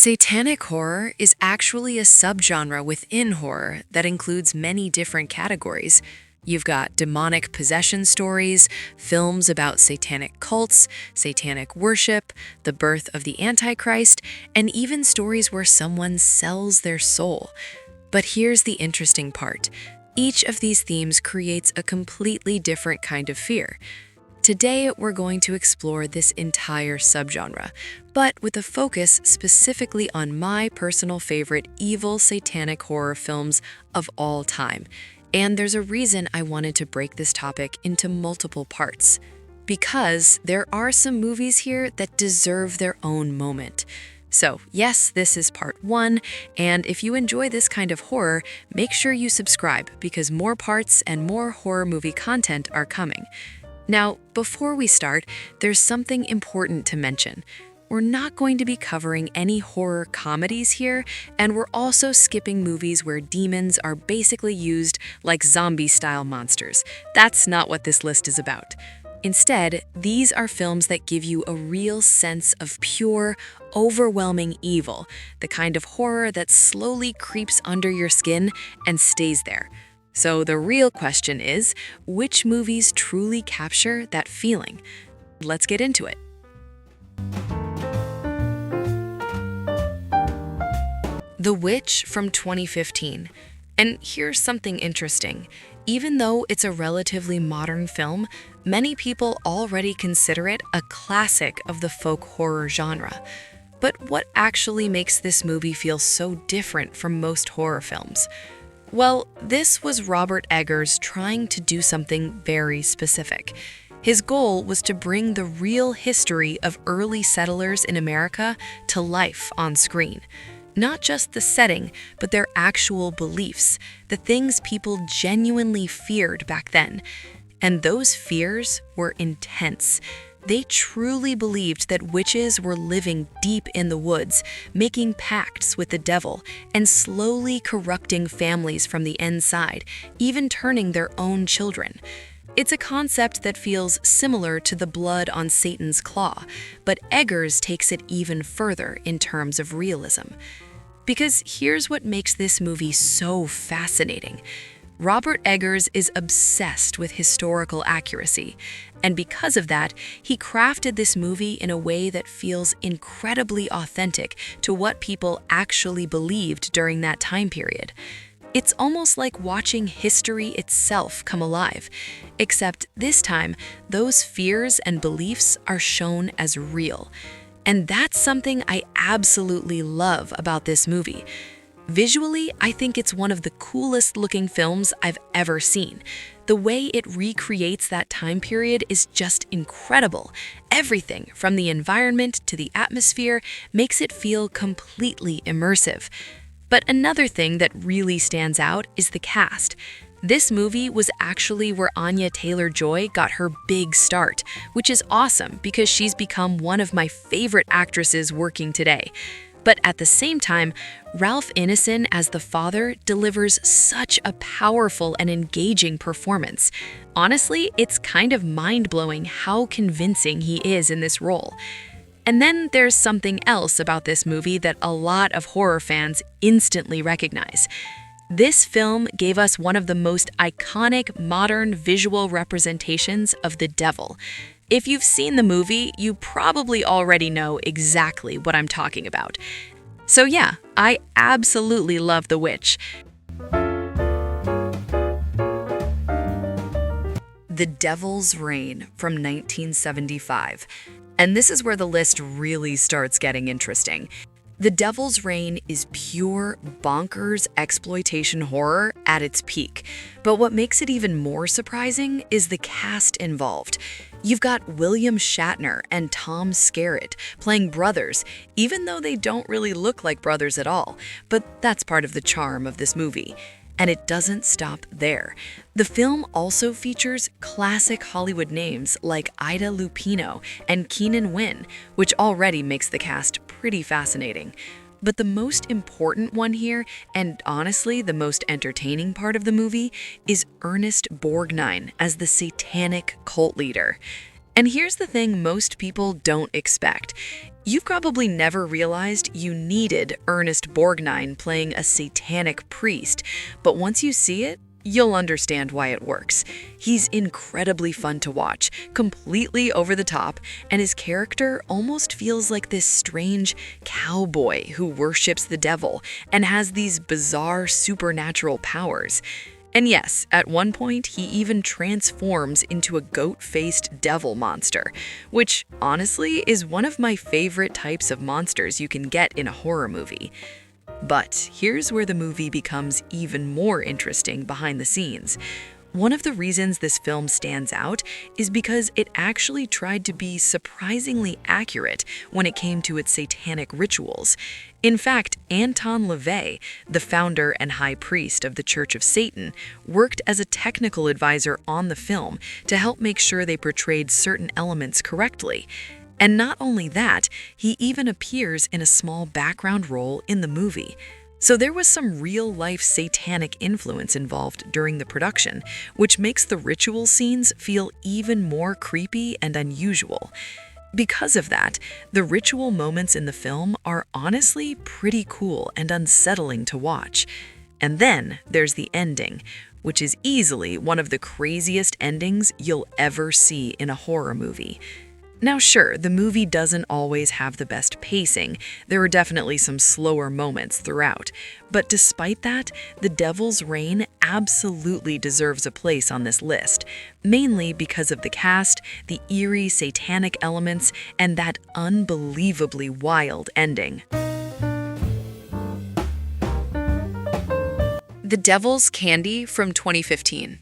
Satanic horror is actually a subgenre within horror that includes many different categories. You've got demonic possession stories, films about satanic cults, satanic worship, the birth of the Antichrist, and even stories where someone sells their soul. But here's the interesting part. Each of these themes creates a completely different kind of fear. Today, we're going to explore this entire subgenre, but with a focus specifically on my personal favorite evil satanic horror films of all time. And there's a reason I wanted to break this topic into multiple parts. Because there are some movies here that deserve their own moment. So, yes, this is part 1, and if you enjoy this kind of horror, make sure you subscribe because more parts and more horror movie content are coming. Now, before we start, there's something important to mention. We're not going to be covering any horror comedies here, and we're also skipping movies where demons are basically used like zombie-style monsters. That's not what this list is about. Instead, these are films that give you a real sense of pure, overwhelming evil, the kind of horror that slowly creeps under your skin and stays there. So the real question is, which movies truly capture that feeling? Let's get into it. The Witch from 2015. And here's something interesting. Even though it's a relatively modern film, many people already consider it a classic of the folk horror genre. But what actually makes this movie feel so different from most horror films? Well, this was Robert Eggers trying to do something very specific. His goal was to bring the real history of early settlers in America to life on screen. Not just the setting, but their actual beliefs, the things people genuinely feared back then. And those fears were intense. They truly believed that witches were living deep in the woods, making pacts with the devil, and slowly corrupting families from the inside, even turning their own children. It's a concept that feels similar to the blood on Satan's claw, but Eggers takes it even further in terms of realism. Because here's what makes this movie so fascinating. Robert Eggers is obsessed with historical accuracy, and because of that, he crafted this movie in a way that feels incredibly authentic to what people actually believed during that time period. It's almost like watching history itself come alive, except this time, those fears and beliefs are shown as real. And that's something I absolutely love about this movie. Visually, I think it's one of the coolest looking films I've ever seen. The way it recreates that time period is just incredible. Everything from the environment to the atmosphere makes it feel completely immersive. But another thing that really stands out is the cast. This movie was actually where Anya Taylor-Joy got her big start, which is awesome because she's become one of my favorite actresses working today. But at the same time, Ralph Ineson as the father delivers such a powerful and engaging performance. Honestly, it's kind of mind-blowing how convincing he is in this role. And then there's something else about this movie that a lot of horror fans instantly recognize. This film gave us one of the most iconic modern visual representations of the devil. If you've seen the movie, you probably already know exactly what I'm talking about. So yeah, I absolutely love The Witch. The Devil's Reign from 1975. And this is where the list really starts getting interesting. The Devil's Reign is pure, bonkers exploitation horror at its peak. But what makes it even more surprising is the cast involved. You've got William Shatner and Tom Skerritt playing brothers, even though they don't really look like brothers at all. But that's part of the charm of this movie. And it doesn't stop there. The film also features classic Hollywood names like Ida Lupino and Keenan Wynn, which already makes the cast pretty fascinating. But the most important one here, and honestly the most entertaining part of the movie, is Ernest Borgnine as the satanic cult leader. And here's the thing most people don't expect. You've probably never realized you needed Ernest Borgnine playing a satanic priest, but once you see it, you'll understand why it works. He's incredibly fun to watch, completely over the top, and his character almost feels like this strange cowboy who worships the devil and has these bizarre supernatural powers. And yes, at one point, he even transforms into a goat-faced devil monster, which honestly is one of my favorite types of monsters you can get in a horror movie. But here's where the movie becomes even more interesting behind the scenes. One of the reasons this film stands out is because it actually tried to be surprisingly accurate when it came to its satanic rituals. In fact, Anton LaVey, the founder and high priest of the Church of Satan, worked as a technical advisor on the film to help make sure they portrayed certain elements correctly. And not only that, he even appears in a small background role in the movie. So there was some real-life satanic influence involved during the production, which makes the ritual scenes feel even more creepy and unusual. Because of that, the ritual moments in the film are honestly pretty cool and unsettling to watch. And then there's the ending, which is easily one of the craziest endings you'll ever see in a horror movie. Now sure, the movie doesn't always have the best pacing. There are definitely some slower moments throughout. But despite that, The Devil's Reign absolutely deserves a place on this list, mainly because of the cast, the eerie satanic elements, and that unbelievably wild ending. The Devil's Candy from 2015.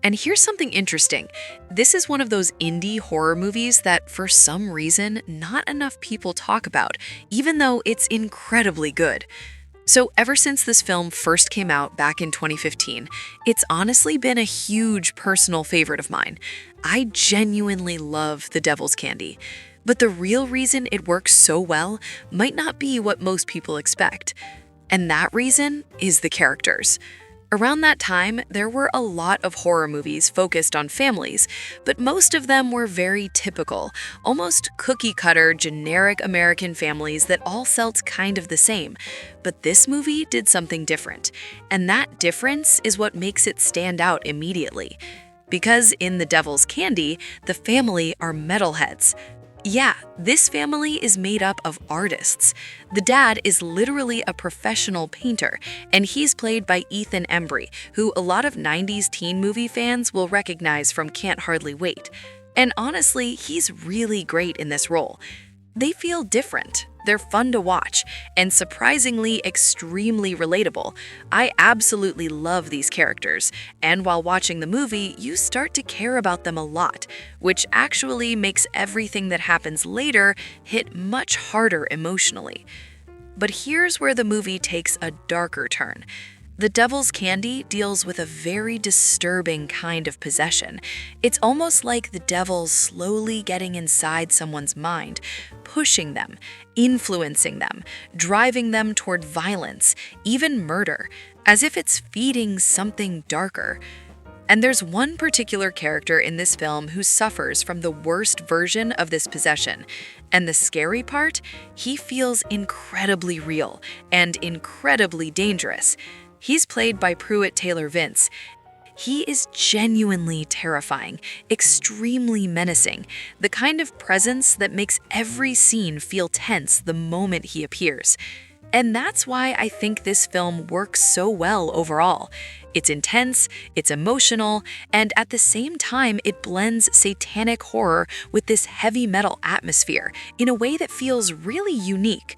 And here's something interesting. This is one of those indie horror movies that, for some reason, not enough people talk about, even though it's incredibly good. So ever since this film first came out back in 2015, it's honestly been a huge personal favorite of mine. I genuinely love The Devil's Candy. But the real reason it works so well might not be what most people expect. And that reason is the characters. Around that time, there were a lot of horror movies focused on families, but most of them were very typical, almost cookie-cutter, generic American families that all felt kind of the same. But this movie did something different, and that difference is what makes it stand out immediately. Because in The Devil's Candy, the family are metalheads. Yeah, this family is made up of artists. The dad is literally a professional painter, and he's played by Ethan Embry, who a lot of 90s teen movie fans will recognize from Can't Hardly Wait. And honestly, he's really great in this role. They feel different. They're fun to watch, and surprisingly extremely relatable. I absolutely love these characters, and while watching the movie, you start to care about them a lot, which actually makes everything that happens later hit much harder emotionally. But here's where the movie takes a darker turn. The Devil's Candy deals with a very disturbing kind of possession. It's almost like the devil slowly getting inside someone's mind, pushing them, influencing them, driving them toward violence, even murder, as if it's feeding something darker. And there's one particular character in this film who suffers from the worst version of this possession. And the scary part, he feels incredibly real and incredibly dangerous. He's played by Pruitt Taylor Vince. He is genuinely terrifying, extremely menacing, the kind of presence that makes every scene feel tense the moment he appears. And that's why I think this film works so well overall. It's intense, it's emotional, and at the same time it blends satanic horror with this heavy metal atmosphere in a way that feels really unique.